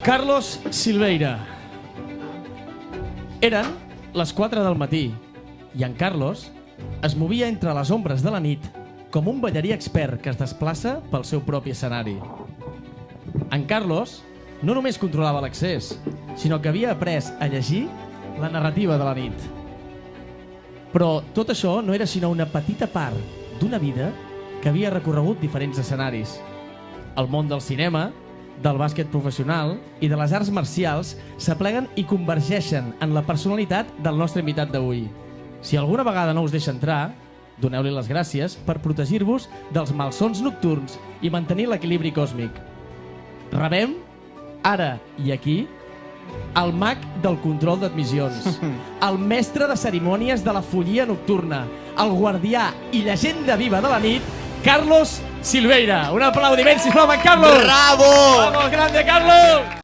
Carlos Silveira. Eren les 4 del matí i en Carlos es movia entre les ombres de la nit com un ballarí expert que es desplaça pel seu propi escenari. En Carlos no només controlava l'accés, sinó que havia après a llegir la narrativa de la nit. Però tot això no era sinó una petita part d'una vida que havia recorregut diferents escenaris. El món del cinema, del bàsquet professional i de les arts marcials s'apleguen i convergeixen en la personalitat del nostre invitat d'avui. Si alguna vegada no us deixa entrar, doneu-li les gràcies per protegir-vos dels malsons nocturns i mantenir l'equilibri còsmic. Rebem, ara i aquí, el mag del control d'admissions, el mestre de cerimònies de la follia nocturna, el guardià i llegenda viva de la nit, Carlos Silveira. Un aplaudiment, sisplau, per Carlos! Bravo! Vamos, grande Carlos!